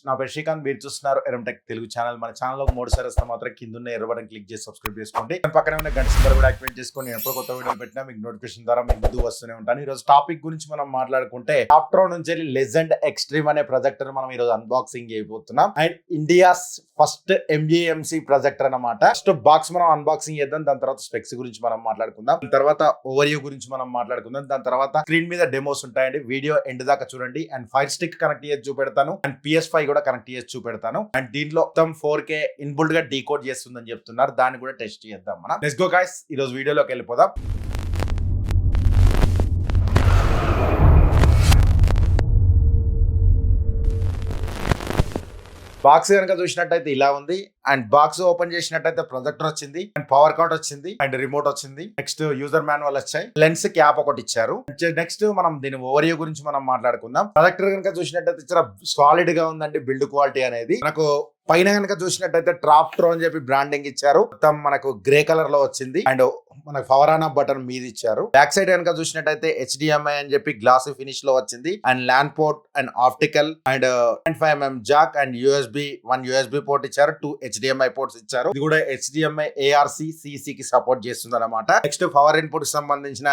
నా పేరు శ్రీకాంత్. మీరు చూస్తున్నారు ఎరంటెక్ తెలుగు ఛానల్. మన ఛానల్లో మూడుసారి వస్తే మాత్రం కింద ఉన్న ఎర్ర బటన్ క్లిక్ చేసి సబ్స్క్రైబ్ చేసుకోండి. పక్కనే ఉన్న గంట సింబల్ కూడా యాక్టివేట్ చేసుకొని ఎప్పుడు కొత్త వీడియోలు పెట్టినా మీకు నోటిఫికేషన్ ద్వారా మీకు ముందు వస్తూనే ఉంటాను. ఈ రోజు టాపిక్ గురించి మనం మాట్లాడుకుంటే టాప్ట్రో నుంచి లెజెండ్ ఎక్స్ట్రీమ్ అనే ప్రొజెక్టర్ మనం ఈ రోజు అన్బాక్సింగ్ చేయబోతున్నాం. అండ్ ఇండియాస్ ఫస్ట్ ఎంజీఎంసీ ప్రొజెక్టర్ అన్నమాట. ఫస్ట్ బాక్స్ మనం అన్బాక్సింగ్ చేద్దాం, దాని తర్వాత స్పెక్స్ గురించి మనం మాట్లాడుకుందాం, దాని తర్వాత ఓవర్వ్యూ గురించి మనం మాట్లాడుకుందాం, దాని తర్వాత స్క్రీన్ మీద డెమోస్ ఉంటాయండి. వీడియో ఎండ్ దాకా చూడండి. అండ్ ఫైర్ స్టిక్ కనెక్ట్ చేసి చూపెడతాను, అండ్ PS5 కూడా కనెక్ట్ చేసి చూపెడతాను. అండ్ దీంట్లో మొత్తం 4K ఇన్బుల్ట్ గా డీకోడ్ చేస్తుందని చెప్తున్నారు, దాన్ని కూడా టెస్ట్ చేద్దాం మనం. లెట్స్ గో గైస్, ఈ రోజు వీడియోలోకి వెళ్ళిపోదాం. బాక్స్ కనుక చూసినట్టయితే ఇలా ఉంది. అండ్ బాక్స్ ఓపెన్ చేసినట్టయితే ప్రొజెక్టర్ వచ్చింది, అండ్ పవర్ కార్డ్ వచ్చింది, అండ్ రిమోట్ వచ్చింది. నెక్స్ట్ యూజర్ మాన్యువల్ వచ్చాయి, లెన్స్ క్యాప్ ఒకటి ఇచ్చారు. నెక్స్ట్ మనం దీని ఓవర్వ్యూ గురించి మనం మాట్లాడుకుందాం. ప్రొజెక్టర్ కనుక చూసినట్టయితే చాలా సాలిడ్ గా ఉందండి బిల్డ్ క్వాలిటీ అనేది. మనకు పైన కనుక చూసినట్టయితే టాప్ట్రో అని చెప్పి బ్రాండింగ్ ఇచ్చారు. మొత్తం మనకు గ్రే కలర్ లో వచ్చింది. అండ్ మనకు పవర్ ఆన్ ఆఫ్ బటన్ మీద ఇచ్చారు. బ్యాక్ సైడ్ కనుక చూసినట్టయితే HDMI అని చెప్పి గ్లాసీ ఫినిష్ లో వచ్చింది. And LAN port and optical and 5mm jack and one USB port ఇచ్చారు. 2 HDMI పోర్ట్స్ ఇచ్చారు. ఇది కూడా HDMI ARC CC కి సపోర్ట్ చేస్తుంది అనమాట. నెక్స్ట్ పవర్ ఇన్పుట్ సంబంధించిన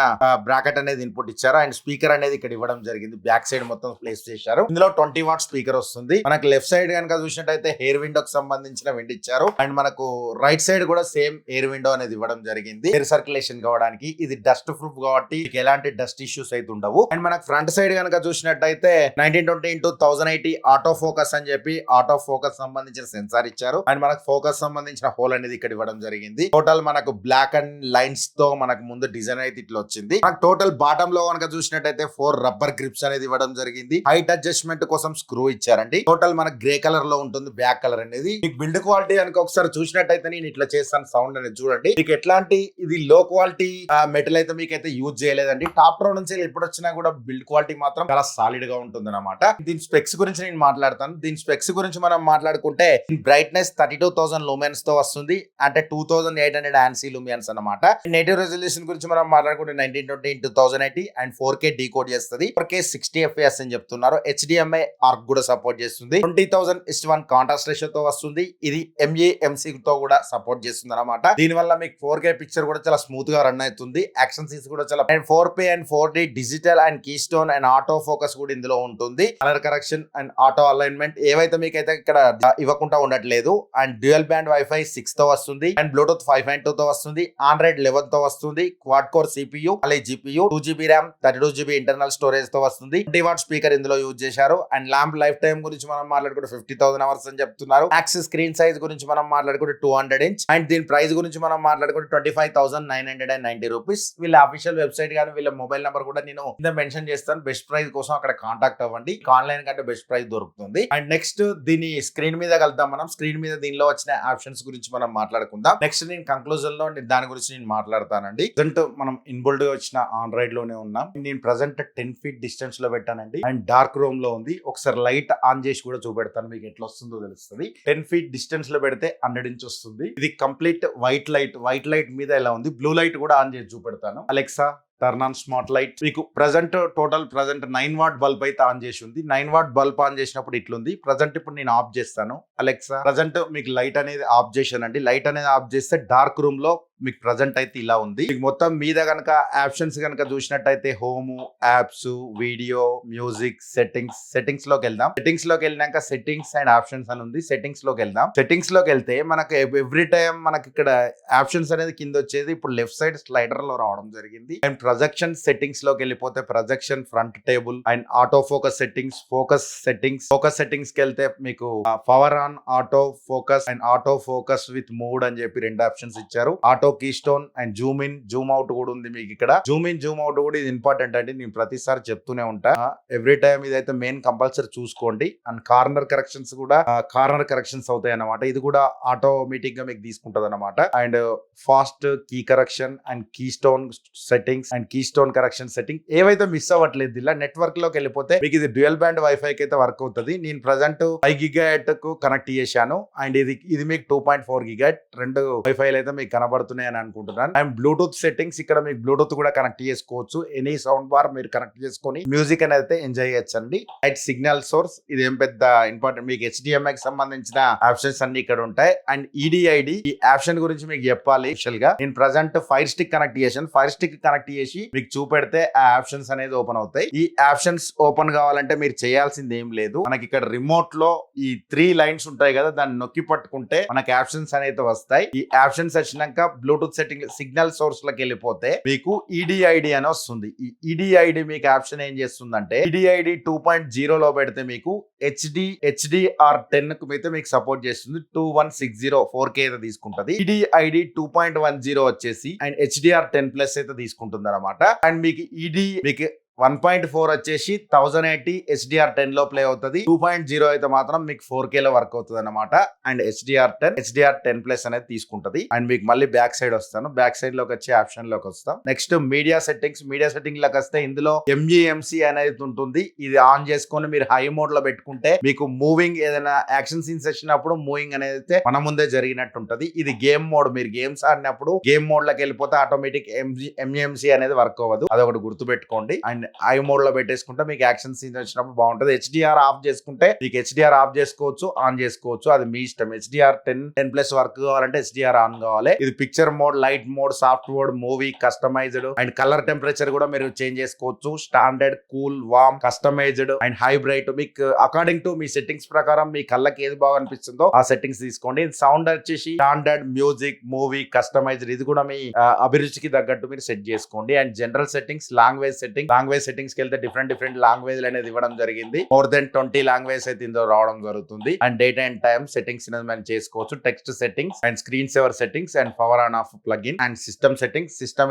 బ్రాకెట్ అనేది ఇన్పుట్ ఇచ్చారు. అండ్ స్పీకర్ అనేది ఇక్కడ ఇవ్వడం జరిగింది. బ్యాక్ సైడ్ మొత్తం ప్లేస్ చేశారు. ఇందులో 20 వాట్ స్పీకర్ వస్తుంది. మనకు లెఫ్ట్ సైడ్ కనుక చూసినట్టయితే ఎయిర్ విండోకి సంబంధించిన విండ్ ఇచ్చారు. అండ్ మనకు రైట్ సైడ్ కూడా సేమ్ ఎయిర్ విండో అనేది ఇవ్వడం జరిగింది, ఎయిర్ సర్క్యులేషన్ కావడానికి. ఇది డస్ట్ ప్రూఫ్ కాబట్టి ఎలాంటి డస్ట్ ఇష్యూస్ అయితే ఉండవు. అండ్ మనకు ఫ్రంట్ సైడ్ కనుక చూసినట్టయితే 1920x1080 ఆటో ఫోకస్ అని చెప్పి ఆటో ఫోకస్ సంబంధించిన సెన్సార్ ఇచ్చారు. అండ్ మనకు ఫోకస్ సంబంధించిన హోల్ అనేది ఇక్కడ ఇవ్వడం జరిగింది. టోటల్ మనకు బ్లాక్ అండ్ లైన్స్ తో మనకు ముందు డిజైన్ అయితే ఇట్లా వచ్చింది. మనకు టోటల్ బాటమ్ లో కనుక చూసినట్టయితే 4 రబ్బర్ గ్రిప్స్ అనేది ఇవ్వడం జరిగింది. హైట్ అడ్జస్ట్మెంట్ కోసం స్క్రూ ఇచ్చారండి. టోటల్ మనకు గ్రే కలర్ లో ఉంటుంది బ్యాక్ కలర్ అనేది. మీకు బిల్డ్ క్వాలిటీ కనుక ఒకసారి చూసినట్టయితే నేను ఇట్లా చేస్తాను సౌండ్ అనేది చూడండి. మీకు ఎట్లాంటి ఇది లో క్వాలిటీ మెటల్ అయితే మీకైతే యూజ్ చేయలేదండి. టాప్ట్రో నుంచి ఎప్పుడు వచ్చినా కూడా బిల్డ్ క్వాలిటీ మాత్రం చాలా సాలిడ్ గా ఉంటుంది అనమాట. దీని స్పెక్స్ గురించి నేను మాట్లాడతాను. దీని స్పెక్స్ గురించి మనం మాట్లాడుకుంటే బ్రైట్నెస్ 32,000 లూమెన్స్ తో వస్తుంది, అంటే 2800 ANSI లూమియన్స్ అనమాట. నేటివ్ రెజల్యూషన్ గురించి మనం మాట్లాడుకుంటే 1920x1080 అండ్ 4K డీకోడ్ చేస్తుంది. 4K 60 FPS అని చెప్తున్నారు. HDMI ఆర్క్ కూడా సపోర్ట్ చేస్తుంది. 20:1 కాంట్రాస్ట్ రేషియో తో వస్తుంది. ఇది MAMC తో కూడా సపోర్ట్ చేస్తుంది అనమాట. దీని వల్ల మీకు 4K పిక్చర్ కూడా చాలా స్మూత్ గా రన్ అవుతుంది. యాక్షన్ సీన్స్ కూడా చాలా 4P and 4D digital and keystone and auto focus కూడా ఇందులో ఉంటుంది. Colour correction and auto alignment ఏవైతే మీకైతే ఇక్కడ ఇవ్వకుండా ఉండట్లేదు. అండ్ డ్యూయల్ బ్యాండ్ వైఫై 6 తో వస్తుంది. అండ్ బ్లూటూత్ 5.2 తో వస్తుంది. ఆండ్రాయిడ్ 11 తో వస్తుంది. క్వాడ్ కోర్ CPU అలాగే GPU 2GB RAM 32GB internal storage తో వస్తుంది. 20 వాట్ స్పీకర్ ఇందులో యూజ్ చేశారు. అండ్ ల్యాంప్ లైఫ్ టైం గురించి మనం మాట్లాడుకుంటే 50,000 అవర్స్ అని చెప్తున్నారు. మ్యాక్స్ స్క్రీన్ సైజ్ గురించి మనం మాట్లాడుకుంటే 200 ఇంచ్. అండ్ దీని ప్రైస్ గురించి మనం మాట్లాడుకుంటే 25,990 రూపీస్. వీళ్ళ అఫీషియల్ వెబ్సైట్ కానీ వీళ్ళ మొబైల్ నెంబర్ కూడా నేను కింద మెన్షన్ చేస్తాను. బెస్ట్ ప్రైస్ కోసం అక్కడ కాంటాక్ట్ అవ్వండి. ఆన్లైన్ కంటే బెస్ట్ ప్రైస్ దొరుకుతుంది. అండ్ నెక్స్ట్ దీని స్క్రీన్ మీద కలుద్దాం మనం. స్క్రీన్ మీద దీనిలో వచ్చిన ఆప్షన్స్ గురించి మనం మాట్లాడుకుందాం. నెక్స్ట్ నేను కంక్లూజన్ లో దాని గురించి నేను మాట్లాడతానండి. ప్రజెంట్ మనం ఇన్బుల్డ్ గా వచ్చిన ఆండ్రాయిడ్ లోనే ఉన్నాం. నేను ప్రజెంట్ 10 feet డిస్టెన్స్ లో పెట్టానండి. అండ్ డార్క్ రూమ్ లో ఉంది. ఒకసారి లైట్ ఆన్ చేసి కూడా చూపెడతాను, మీకు ఎట్లా వస్తుందో తెలుస్తుంది. 10 feet డిస్టెన్స్ లో పెడితే 100 ఇంచ్ వస్తుంది. ఇది కంప్లీట్ వైట్ లైట్ మీద ఎలా ఉంది. బ్లూ లైట్ కూడా ఆన్ చేసి చూపెడతాను. Alexa turn on smart light. మీకు టోటల్ 9 వాట్ బల్బ్ అయితే ఆన్ చేసి ఉంది. 9 వాట్ బల్బ్ ఆన్ చేసినప్పుడు ఇట్లుంది. ప్రజెంట్ ఇప్పుడు నేను ఆఫ్ చేస్తాను. అలెక్సా ప్రజెంట్ మీకు లైట్ అనేది ఆఫ్ చేశానండి. లైట్ అనేది ఆఫ్ చేస్తే డార్క్ రూమ్ లో మీకు ప్రజెంట్ అయితే ఇలా ఉంది. మీకు మొత్తం మీద కనుక ఆప్షన్స్ కనుక చూసినట్టయితే home, apps, video, music, settings లోకి వెళ్దాం. సెట్టింగ్స్ లోకి వెళ్ళినాక సెట్టింగ్స్ అండ్ ఆప్షన్స్ అని ఉంది. సెట్టింగ్స్ లోకి వెళ్దాం. సెట్టింగ్స్ లోకి వెళ్తే మనకు ఎవ్రీ టైం మనకి ఇక్కడ ఆప్షన్స్ అనేది కింద వచ్చేది ఇప్పుడు లెఫ్ట్ సైడ్ స్లైడర్ లో రావడం జరిగింది. అండ్ ప్రొజెక్షన్ సెట్టింగ్స్ లోకి వెళ్ళిపోతే projection, front table and auto focus settings, focus settings కి వెళ్తే మీకు power on, auto focus and auto focus with mood అని చెప్పి 2 ఆప్షన్స్ ఇచ్చారు. Auto keystone and zoom in, zoom out కూడా ఉంది మీకు ఇక్కడ. జూమ్ ఇన్, జూమ్ అవుట్ కూడా ఇది ఇంపార్టెంట్ అండి. నేను ప్రతిసారి చెప్తూనే ఉంటా. ఎవ్రీ టైం ఇదైతే మెయిన్ కంపల్సరీ చూసుకోండి. అండ్ కార్నర్ కరెక్షన్స్ కూడా అవుతాయి అన్నమాట. ఇది కూడా ఆటోమేటిక్ గా మీకు తీసుకుంటది అనమాట. And fast key correction and keystone settings and keystone correction setting ఏవైతే మిస్ అవ్వట్లేదు. ఇలా నెట్వర్క్ లోకి వెళ్ళిపోతే మీకు ఇది డ్యూయల్ బ్యాండ్ వైఫై కి అయితే వర్క్ అవుతుంది. నేను ప్రజెంట్ 5 GHz కు కనెక్ట్ చేశాను. అండ్ ఇది మీకు 2.4 GHz 2 వైఫై అయితే మీకు కనబడుతుంది. అవుతున్నాయి అని అనుకుంటున్నాను. అండ్ బ్లూటూత్ సెట్టింగ్స్ ఇక్కడ మీకు బ్లూటూత్ కూడా కనెక్ట్ చేసుకోవచ్చు. ఎనీ సౌండ్ బార్ మీరు కనెక్ట్ చేసుకొని మ్యూజిక్ అనేది అయితే ఎంజాయ్ చేయొచ్చండి. అండ్ సిగ్నల్ సోర్స్ ఇదేం పెద్ద ఇంపార్టెంట్, మీకు HDMI కి సంబంధించిన ఆప్షన్స్ అన్ని ఇక్కడ ఉంటాయి. అండ్ EDID ఈ ఆప్షన్ గురించి మీకు చెప్పాలి. యాక్చువల్ గా నేను ప్రజెంట్ ఫైర్ స్టిక్ కనెక్ట్ చేశాను. ఫైర్ స్టిక్ కనెక్ట్ చేసి మీకు చూపెడితే ఆ ఆప్షన్స్ అనేది ఓపెన్ అవుతాయి. ఈ ఆప్షన్స్ ఓపెన్ కావాలంటే మీరు చేయాల్సింది ఏం లేదు. మనకి ఇక్కడ రిమోట్ లో ఈ 3 లైన్స్ ఉంటాయి కదా, దాన్ని నొక్కి పట్టుకుంటే మనకి ఆప్షన్స్ అనేది వస్తాయి. ఈ ఆప్షన్స్ వచ్చినాక బ్లూటూత్ సెట్టింగ్ సిగ్నల్ సోర్స్ లోకి వెళ్ళిపోతే మీకు EDID అని వస్తుంది. ఈ EDID మీకు ఆప్షన్ ఏం చేస్తుందంటే EDID 2.0 లో పెడితే మీకు HDR10 కు అయితే మీకు సపోర్ట్ చేస్తుంది. 2160 4K అయితే తీసుకుంటది. EDID 2.10 వచ్చేసి అండ్ HDR10+ అయితే తీసుకుంటుంది అనమాట. అండ్ మీకు మీకు 1.4 వచ్చేసి 1080 HDR10 లో ప్లే అవుతుంది. 2.0 అయితే మాత్రం మీకు 4K లో వర్క్ అవుతుంది అనమాట. అండ్ HDR10+ అనేది తీసుకుంటది. అండ్ మీకు మళ్ళీ బ్యాక్ సైడ్ వస్తాను. బ్యాక్ సైడ్ లోకి వచ్చి ఆప్షన్ లోకి వస్తాం. నెక్స్ట్ మీడియా సెట్టింగ్స్ లోకి వస్తే ఇందులో MEMC అనేది ఉంటుంది. ఇది ఆన్ చేసుకొని మీరు హై మోడ్ లో పెట్టుకుంటే మీకు మూవింగ్ ఏదైనా యాక్షన్ సీన్స్ వచ్చినప్పుడు మూవింగ్ అనేది అయితే మన ముందే జరిగినట్టు ఉంటది. ఇది గేమ్ మోడ్, మీరు గేమ్స్ ఆడినప్పుడు గేమ్ మోడ్ లోకి వెళ్ళిపోతే ఆటోమేటిక్ MEMC అనేది వర్క్ అవ్వదు. అదొకటి గుర్తు పెట్టుకోండి. అండ్ ఐ మోడ్ లో పెట్టేసుకుంటే మీకు యాక్షన్ సీన్ వచ్చినప్పుడు బాగుంటది. HDR ఆఫ్ చేసుకుంటే మీకు HDR ఆఫ్ చేసుకోవచ్చు, ఆన్ చేసుకోవచ్చు, అది మీ ఇష్టం. HDR10+ వర్క్ కావాలంటే HDR ఆన్ కావాలి. ఇది picture mode, light mode, soft mode, movie, customized and colour temperature కూడా మీరు చేంజ్ చేసుకోవచ్చు. Standard, cool, warm, customized and high bright, మీకు అకార్డింగ్ టు మీ సెట్టింగ్స్ ప్రకారం మీ కళ్ళకి ఏది బాగా అనిపిస్తుందో ఆ సెట్టింగ్స్ తీసుకోండి. సౌండ్ వచ్చేసి స్టాండర్డ్, మ్యూజిక్, మూవీ, కస్టమైజ్డ్, ఇది కూడా మీ అభిరుచికి తగ్గట్టు మీరు సెట్ చేసుకోండి. And general settings, language settings కి వెళ్తే డిఫరెంట్ లాంగ్వేజ్ అనేది ఇవ్వడం జరిగింది. మోర్ దెన్ 20 లాంగ్వేజ్ అయితే ఇందులో రావడం జరుగుతుంది. And date and time settings అనేది మనం చేసుకోవచ్చు. Text settings and screen saver settings and power on off plugin and system settings. System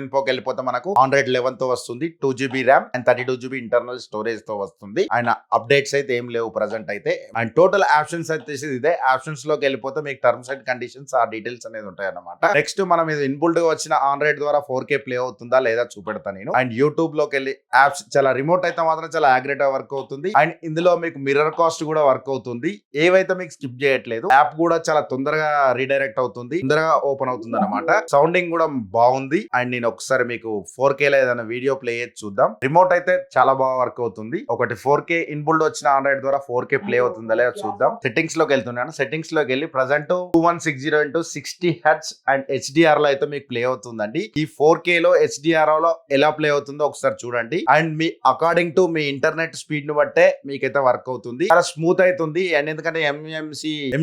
ఇన్ఫోకి వెళ్ళిపోతే మనకు Android 11 తో వస్తుంది. 2GB RAM and 32GB internal storage తో వస్తుంది. అండ్ అప్డేట్స్ అయితే ఏం లేవు ప్రజెంట్ అయితే. అండ్ టోటల్ ఆప్షన్స్ అయితే ఇదే. ఆప్షన్స్ లోకి వెళ్ళిపోతే మీకు టర్మ్స్ అండ్ కండిషన్స్ ఆ డీటెయిల్స్ అనేది ఉంటాయి అన్నమాట. నెక్స్ట్ మనం ఇది ఇన్బుల్ట్ గా వచ్చిన Android ద్వారా 4K ప్లే అవుతుందా లేదా చూపెడతాను నేను. అండ్ యూట్యూబ్ లోకి వెళ్ళి యాప్స్ చాలా రిమోట్ అయితే మాత్రం చాలా యాగ్రేట్ వర్క్ అవుతుంది. అండ్ ఇందులో మీకు మిర్రర్ కాస్ట్ కూడా వర్క్ అవుతుంది. ఏవైతే మీకు స్కిప్ చేయట్లేదు. యాప్ కూడా చాలా తొందరగా రీడైరెక్ట్ అవుతుంది, తొందరగా ఓపెన్ అవుతుంది అనమాట. సౌండింగ్ కూడా బాగుంది. అండ్ నేను ఒకసారి మీకు 4K లో ఏదైనా వీడియో ప్లే చేసి చూద్దాం. రిమోట్ అయితే చాలా బాగా వర్క్ అవుతుంది. ఒకటి 4K ఇన్బుల్డ్ వచ్చిన Android ద్వారా 4K ప్లే అవుతుందా లేదా చూద్దాం. సెట్టింగ్స్ లోకి వెళ్తున్నాను. సెట్టింగ్స్ లోకి వెళ్ళి ప్రజెంట్ 2160x60Hz అండ్ HDR లో అయితే మీకు ప్లే అవుతుందండి. ఈ 4K లో HDR లో ఎలా ప్లే అవుతుందో ఒకసారి చూడండి. And me according to me internet speed ను బట్టే మీకైతే వర్క్ అవుతుంది. చాలా స్మూత్ అవుతుంది. అండ్ ఎందుకంటే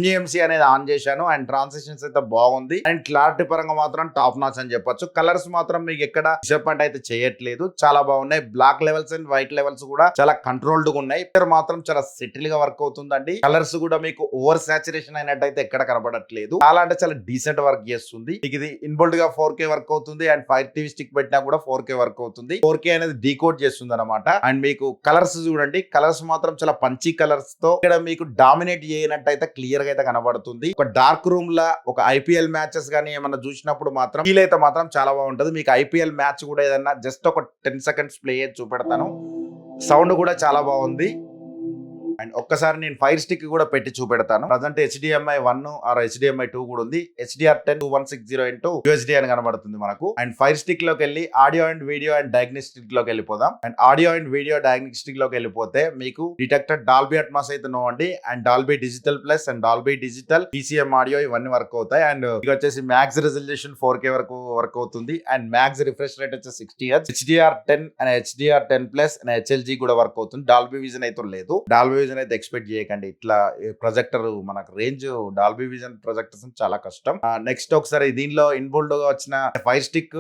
MEMC అనేది ఆన్ చేశాను. అండ్ ట్రాన్సాక్షన్స్ అయితే బాగుంది. అండ్ క్లారిటీ పరంగా మాత్రం టాప్ నాచ్ అని చెప్పొచ్చు. కలర్స్ మాత్రం మీకు ఎక్కడ డిసప్పాయింట్ అయితే చేయట్లేదు, చాలా బాగున్నాయి. Black levels and white levels కూడా చాలా కంట్రోల్డ్ గా ఉన్నాయి. ఇక్కడ మాత్రం చాలా సెటిల్ గా వర్క్ అవుతుందండి. కలర్స్ కూడా మీకు ఓవర్ సాచురేషన్ అయినట్టయితే ఎక్కడ కనబడట్లేదు. చాలా అంటే చాలా డీసెంట్ వర్క్ చేస్తుంది. ఇది ఇన్బుల్ట్ గా 4K వర్క్ అవుతుంది. అండ్ ఫైర్ టీవీ స్టిక్ పెట్టినా కూడా 4K వర్క్ అవుతుంది. 4K అనేది డీకోడ్ చేస్తుంది అనమాట. అండ్ మీకు కలర్స్ చూడండి, కలర్స్ మాత్రం చాలా పంచీ కలర్స్ తో ఇక్కడ మీకు డామినేట్ చేయనట్టయితే క్లియర్ గా అయితే కనబడుతుంది. ఒక డార్క్ రూమ్ లా ఒక IPL మ్యాచెస్ గానీ ఏమన్నా చూసినప్పుడు మాత్రం ఫీల్ అయితే మాత్రం చాలా బాగుంటది. మీకు IPL మ్యాచ్ కూడా ఏదన్నా జస్ట్ ఒక 10 seconds ప్లే చేసి చూపెడతాను. సౌండ్ కూడా చాలా బాగుంది. అండ్ ఒక్కసారి నేను ఫైర్ స్టిక్ కూడా పెట్టి చూపెడతాను. ప్రజెంట్ HDMI 1 ఆర్ HDMI 2 కూడా ఉంది. HDR10 2160 UHD అని కనబడుతుంది మనకు. అండ్ ఫైర్ స్టిక్ లోకి వెళ్ళి audio and video and diagnostic లోకి వెళ్ళిపోదాం. And audio and video diagnostic లోకి వెళ్ళిపోతే మీకు డిటెక్టర్ డాల్బీ అట్మాస్ అయితే నో అండి. And Dolby digital plus and Dolby digital PCM audio ఇవన్నీ వర్క్ అవుతాయి. అండ్ ఇక వచ్చేసి మ్యాక్స్ రెజల్యూషన్ 4K వరకు వర్క్ అవుతుంది. అండ్ మ్యాక్స్ రిఫ్రెష్ రేట్ వచ్చేసి 60Hz. HDR10 and HDR10+ and HLG కూడా వర్క్ అవుతుంది. డాల్బీ విజన్ అయితే లేదు. డాల్బీ విజన్ అయితే ఎక్స్పెక్ట్ చేయకండి. ఇట్లా ప్రొజెక్టర్ మనకు రేంజ్ డాల్బీ విజన్ ప్రొజెక్టర్స్ చాలా కష్టం. నెక్స్ట్ ఒకసారి దీనిలో ఇన్బుల్డ్ గా వచ్చిన ఫైర్ స్టిక్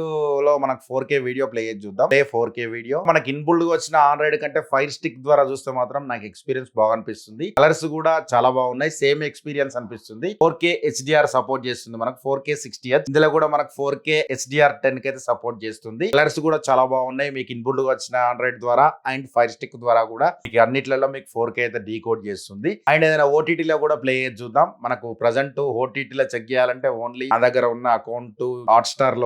లో మనకు 4K వీడియో ప్లే చేసి చూద్దాం. 4K వీడియో మనకి ఇన్బుల్డ్ గా వచ్చిన Android కంటే ఫైర్ స్టిక్ ద్వారా చూస్తే మాత్రం నాకు ఎక్స్పీరియన్స్ బాగా అనిపిస్తుంది. కలర్స్ కూడా చాలా బాగున్నాయి. సేమ్ ఎక్స్పీరియన్స్ అనిపిస్తుంది. 4K HDR సపోర్ట్ చేస్తుంది మనకు. 4K 60Hz ఇందులో కూడా మనకు 4K HDR10 కి అయితే సపోర్ట్ చేస్తుంది. కలర్స్ కూడా చాలా బాగున్నాయి. మీకు ఇన్బుల్డ్ గా వచ్చిన Android ద్వారా అండ్ ఫైర్ స్టిక్ ద్వారా కూడా మీకు అన్నిట్లలో మీకు 4K అయితే అయితే డీకోడ్ చేస్తుంది. అండ్ ఏదైనా ఓటీటీలో కూడా ప్లే చేసి చూద్దాం. మనకు ప్రజెంట్ ఓటీటీలో చెక్ చేయాలంటే ఓన్లీ నా దగ్గర ఉన్న అకౌంట్ హాట్స్టార్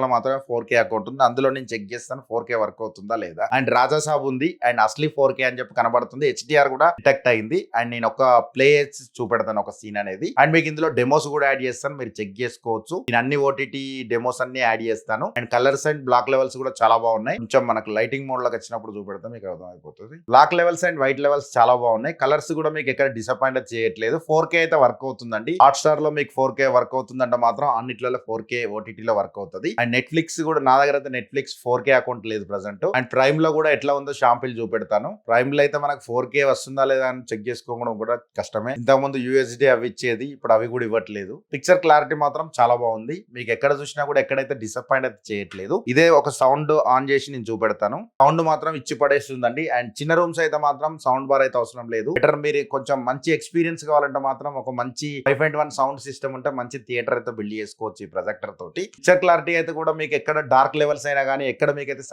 లో మాత్రమే 4K అకౌంట్ ఉంది. అందులో నేను చెక్ చేస్తాను 4K వర్క్ అవుతుందా లేదా. అండ్ రాజా సాబ్ ఉంది అండ్ అస్లీ 4K అని చెప్పి కనబడుతుంది. HDR కూడా డిటెక్ట్ అయింది. అండ్ నేను ఒక ప్లే చేసి చూపెడతాను ఒక సీన్ అనేది. అండ్ మీకు ఇందులో డెమోస్ కూడా యాడ్ చేస్తాను, మీరు చెక్ చేసుకోవచ్చు. నేను అన్ని ఓటీటీ డెమోస్ అన్ని యాడ్ చేస్తాను. And colours and black levels కూడా చాలా బాగున్నాయి. కొంచెం మనకు లైటింగ్ మోడ్ లోకి వచ్చినప్పుడు చూపెడతాం, మీకు అర్థమైపోతుంది. Black levels and white levels చాలా బాగున్నాయి. కలర్స్ కూడా మీకు ఎక్కడ డిసప్పాయింట్ చేయట్లేదు. 4K అయితే వర్క్ అవుతుందండి. హాట్స్టార్ లో మీకు 4K వర్క్ అవుతుందంటే మాత్రం అన్నిట్లలో 4K ఓటీటీలో వర్క్ అవుతుంది. అండ్ నెట్ఫ్లిక్స్ కూడా, నా దగ్గర అయితే నెట్ఫ్లిక్స్ 4K అకౌంట్ లేదు ప్రజెంట్. అండ్ ప్రైమ్ లో కూడా ఎట్లా ఉందో షాంపిల్ చూపెడతాను. ప్రైమ్ లో అయితే మనకు 4K వస్తుందా లేదా అని చెక్ చేసుకోవడం కూడా కష్టమే. ఇంతకుముందు UHD అవి ఇచ్చేది, ఇప్పుడు అవి కూడా ఇవ్వట్లేదు. పిక్చర్ క్లారిటీ మాత్రం చాలా బాగుంది. మీకు ఎక్కడ చూసినా కూడా ఎక్కడైతే డిసప్పాయింట్ అయితే చేయట్లేదు. ఇదే ఒక సౌండ్ ఆన్ చేసి నేను చూపెడతాను. సౌండ్ మాత్రం ఇచ్చి పడేస్తుందండి. అండ్ చిన్న రూమ్స్ అయితే మాత్రం సౌండ్ బార్ అయితే అవసరం లేదు. బెటర్ మీరు కొంచెం మంచి ఎక్స్పీరియన్స్ కావాలంటే మాత్రం ఒక మంచి 5.1 సౌండ్ సిస్టమ్ ఉంటే మంచి థియేటర్ అయితే బిల్డ్ చేసుకోవచ్చు ఈ ప్రొజెక్టర్ తోటి. పిక్చర్ క్లారిటీ అయితే కూడా మీకు ఎక్కడ డార్క్ లెవెల్స్ అయినా కానీ ఎక్కడ మీకు అయితే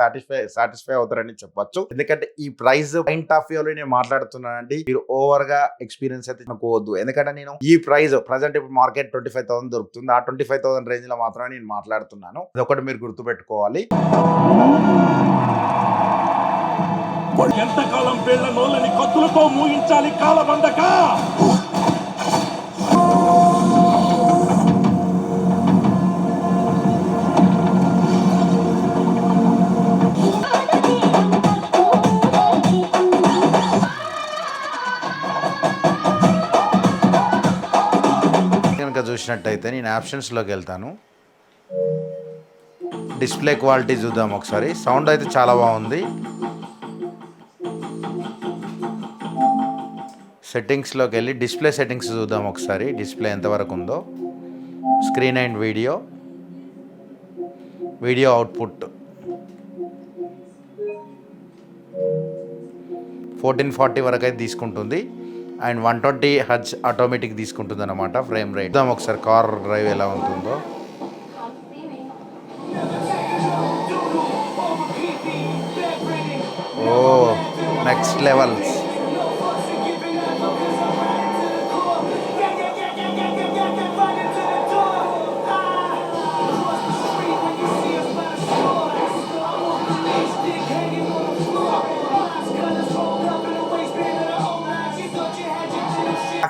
సాటిస్ఫై అవుతారని చెప్పొచ్చు. ఎందుకంటే ఈ ప్రైస్ పాయింట్ ఆఫ్ వ్యూ లో నేను మాట్లాడుతున్నానండి. మీరు ఓవర్ గా ఎక్స్పీరియన్స్ అయితే అనుకోవద్దు. ఎందుకంటే నేను ఈ ప్రైస్ ప్రజెంట్ ఇప్పుడు మార్కెట్ 25,000 దొరుకుతుంది. ఆ 25,000 రేంజ్ లో మాత్రమే నేను మాట్లాడుతున్నాను. అదొకటి మీరు గుర్తుపెట్టుకోవాలి. ఎంతకాలం వీళ్ళ నోళ్ళని కత్తులతో మూయించాలి కాలబందక. కనుక చూసినట్టయితే నేను ఆప్షన్స్ లోకి వెళ్తాను. డిస్ప్లే క్వాలిటీ చూద్దాం ఒకసారి. సౌండ్ అయితే చాలా బాగుంది. సెట్టింగ్స్లోకి వెళ్ళి డిస్ప్లే సెట్టింగ్స్ చూద్దాం ఒకసారి. డిస్ప్లే ఎంతవరకు ఉందో. స్క్రీన్ అండ్ వీడియో అవుట్పుట్ 1440 వరకు అయితే తీసుకుంటుంది. అండ్ 120 Hz ఆటోమేటిక్ తీసుకుంటుంది అనమాట ఫ్రేమ్ రేట్. చూద్దాం ఒకసారి కార్ డ్రైవ్ ఎలా ఉంటుందో. ఓ నెక్స్ట్ లెవెల్స్.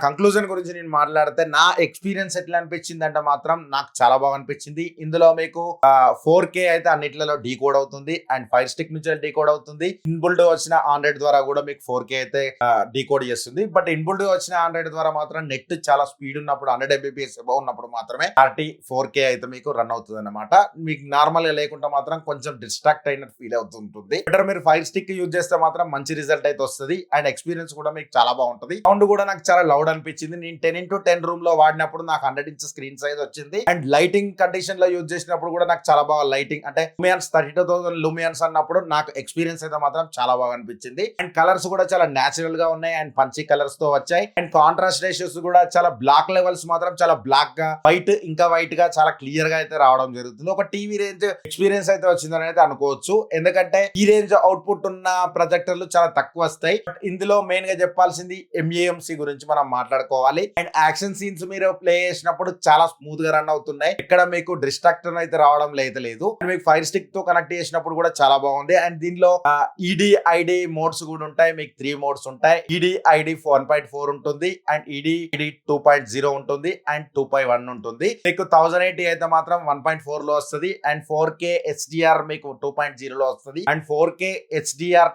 కంక్లూజన్ గురించి నేను మాట్లాడితే నా ఎక్స్పీరియన్స్ ఎట్లా అనిపించింది అంటే మాత్రం నాకు చాలా బాగా అనిపించింది. ఇందులో మీకు 4K అయితే అన్నిట్లలో డీకోడ్ అవుతుంది. అండ్ ఫైర్ స్టిక్ నుంచి డీకోడ్ అవుతుంది. ఇన్బుల్డ్ వచ్చిన ఆండ్రాయిడ్ ద్వారా కూడా మీకు 4K అయితే డీకోడ్ చేస్తుంది. బట్ ఇన్బుల్డ్ వచ్చిన ఆండ్రాయిడ్ ద్వారా మాత్రం నెట్ చాలా స్పీడ్ ఉన్నప్పుడు 100 Mbps ఉన్నప్పుడు మాత్రమే 4K అయితే మీకు రన్ అవుతుంది అనమాట. మీకు నార్మల్ గా లేకుండా మాత్రం కొంచెం డిస్ట్రాక్ట్ అయినట్టు ఫీల్ అవుతుంటుంది. బెటర్ మీరు ఫైర్ స్టిక్ యూజ్ చేస్తే మాత్రం మంచి రిజల్ట్ అయితే వస్తుంది. అండ్ ఎక్స్పీరియన్స్ కూడా మీకు చాలా బాగుంటుంది. సౌండ్ కూడా నాకు చాలా లౌడ్ అనిపించింది. నేను 10x10 రూమ్ లో వాడినప్పుడు నాకు 100 ఇంచ్ స్క్రీన్ సైజ్ వచ్చింది. అండ్ లైటింగ్ కండిషన్ లో యూజ్ చేసినప్పుడు కూడా నాకు చాలా బాగా లైటింగ్ అంటే లూమియన్స్ 32,000 లూమియన్స్ అన్నప్పుడు నాకు ఎక్స్పీరియన్స్ అయితే మాత్రం చాలా బాగా అనిపించింది. అండ్ కలర్స్ కూడా చాలా నేచురల్ గా ఉన్నాయి. అండ్ పంచి కలర్స్ తో వచ్చాయి. అండ్ కాంట్రాస్ట్ రేషియోస్ కూడా చాలా బ్లాక్ లెవెల్స్ మాత్రం చాలా బ్లాక్ గా, వైట్ ఇంకా వైట్ గా చాలా క్లియర్ గా అయితే రావడం జరుగుతుంది. ఒక టీవీ రేంజ్ ఎక్స్పీరియన్స్ అయితే వచ్చిందని అయితే అనుకోవచ్చు. ఎందుకంటే ఈ రేంజ్ అవుట్పుట్ ఉన్న ప్రొజెక్టర్లు చాలా తక్కువ వస్తాయి. బట్ ఇందులో మెయిన్ గా చెప్పాల్సింది MAMC గురించి మనం మాట్లాడుకోవాలి. అండ్ యాక్షన్ సీన్స్ మీరు ప్లే చేసినప్పుడు చాలా స్మూత్ గా రన్ అవుతున్నాయి. ఇక్కడ మీకు డిస్ట్రాక్టర్ అయితే రావడం లేదు. మీకు ఫైర్ స్టిక్ తో కనెక్ట్ చేసినప్పుడు కూడా చాలా బాగుంది. అండ్ దీనిలో ED-ID మోడ్స్ కూడా ఉంటాయి. మీకు 3 మోడ్స్ ఉంటాయి. ED-ID 1.4 ఉంటుంది. అండ్ ED-ID 2.0 ఉంటుంది. అండ్ 2.1 ఉంటుంది. మీకు 1080 అయితే మాత్రం 1.4 లో వస్తుంది. అండ్ 4K HDR మీకు 2.0 లో వస్తుంది. అండ్ 4K HDR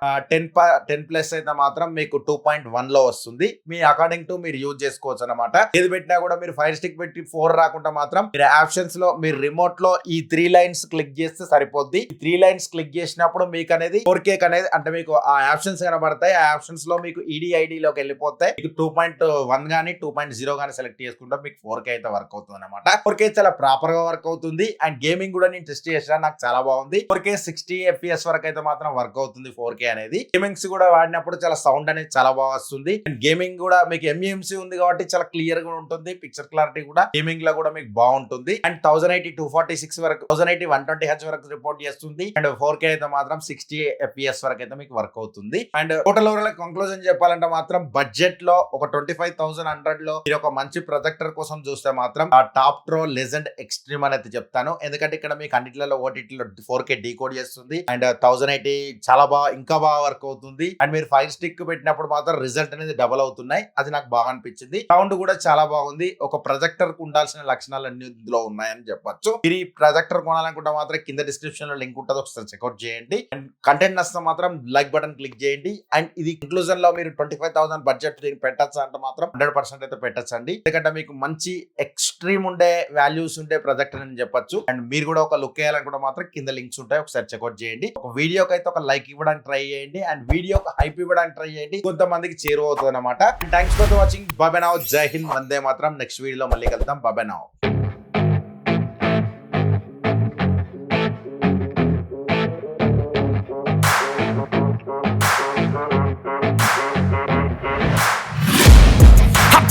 10+ అయితే మాత్రం మీకు 2.1 లో వస్తుంది. మీ అకార్డింగ్ టు మీరు యూజ్ చేసుకోవచ్చు అనమాట. ఏది పెట్టినా కూడా మీరు ఫైర్ స్టిక్ పెట్టి 4 రాకుండా మాత్రం మీరు ఆప్షన్స్ లో మీరు రిమోట్ లో ఈ 3 లైన్స్ క్లిక్ చేస్తే సరిపోద్ది. 3 లైన్స్ క్లిక్ చేసినప్పుడు మీకు అనేది 4K అనేది అంటే మీకు ఆ ఆప్షన్స్ కనబడతాయి. ఆ ఆప్షన్స్ లో మీకు ED-ID లోకి వెళ్ళిపోతాయి. మీకు 2.1 గానీ 2.0 గానీ సెలెక్ట్ చేసుకుంటే మీకు 4K అయితే వర్క్ అవుతుంది అనమాట. 4K చాలా ప్రాపర్ గా వర్క్ అవుతుంది. అండ్ గేమింగ్ కూడా నేను టెస్ట్ చేసిన, నాకు చాలా బాగుంది. 4K 60 FPS వరకు అయితే మాత్రం వర్క్ అవుతుంది 4K అనేది. గేమింగ్స్ కూడా వాడినప్పుడు చాలా సౌండ్ అనేది చాలా బాగా వస్తుంది. అండ్ గేమింగ్ కూడా మీకు MAMC FMC ఉంది కాబట్టి చాలా క్లియర్ గా ఉంటుంది, పిక్చర్ క్లారిటీ కూడా గేమింగ్ లో కూడా మీకు బాగుంటుంది. అండ్ 1080 246 వరకు 1080 120Hz వరకు రిపోర్ట్ చేస్తుంది. అండ్ 4K అయితే మాత్రం 60 FPS వరకు అయితే మీకు వర్క్ అవుతుంది. అండ్ టోటల్ ఓవరాల్ కంక్లూజన్ చెప్పాలంటే మాత్రం బడ్జెట్ లో ఒక 25,100 లో మీరు ఒక మంచి ప్రొజెక్టర్ కోసం చూస్తే మాత్రం ఆ టాప్ ట్రో లెజెండ్ ఎక్స్ట్రీమ్ అని అయితే చెప్తాను. ఎందుకంటే ఇక్కడ మీకు అన్నిటిలో ఓటీటీలో 4K డీకోడ్ చేస్తుంది. అండ్ 1080 చాలా ఇంకా బాగా వర్క్ అవుతుంది. అండ్ మీరు 5 స్టిక్ పెట్టినప్పుడు మాత్రం రిజల్ట్ అనేది డబుల్ అవుతున్నాయి. అది నాకు బాగా అనిపించింది. సౌండ్ కూడా చాలా బాగుంది. ఒక ప్రొజెక్టర్ కు ఉండాల్సిన లక్షణాలు అన్ని ఇందులో ఉన్నాయని చెప్పొచ్చు. మీరు ఈ ప్రొజెక్టర్ కొనాలనుకుంటే మాత్రం కింద డిస్క్రిప్షన్ లో లింక్ ఉంటుంది, ఒకసారి చెక్అౌట్ చేయండి. అండ్ కంటెంట్ నచ్చితే మాత్రం లైక్ బటన్ క్లిక్ చేయండి. అండ్ ఇది ఇంక్లూజన్ లో మీరు 25,000 బడ్జెట్ దీనికి పెట్టచ్చు అంటే మాత్రం 100% అయితే పెట్టచ్చండి. ఎందుకంటే మీకు మంచి ఎక్స్ట్రీమ్ ఉండే వాల్యూస్ ఉండే ప్రొజెక్టర్ అని చెప్పొచ్చు. అండ్ మీరు కూడా ఒక లుక్ వేయాలనుకుంటే మాత్రం కింద లింక్స్ ఉంటాయి, ఒకసారి చెక్అౌట్ చేయండి. ఒక వీడియోకి అయితే ఒక లైక్ ఇవ్వడానికి ట్రై చేయండి. అండ్ వీడియోకి హైప్ ఇవ్వడానికి ట్రై చేయండి, కొంతమందికి చేరువవుతుంది అనమాట. Thanks for watching. Bye now. జై హింద్, వందే మాత్రం. నెక్స్ట్ వీడియోలో మళ్ళీ కలుద్దాం. Bye now.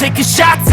Taking shots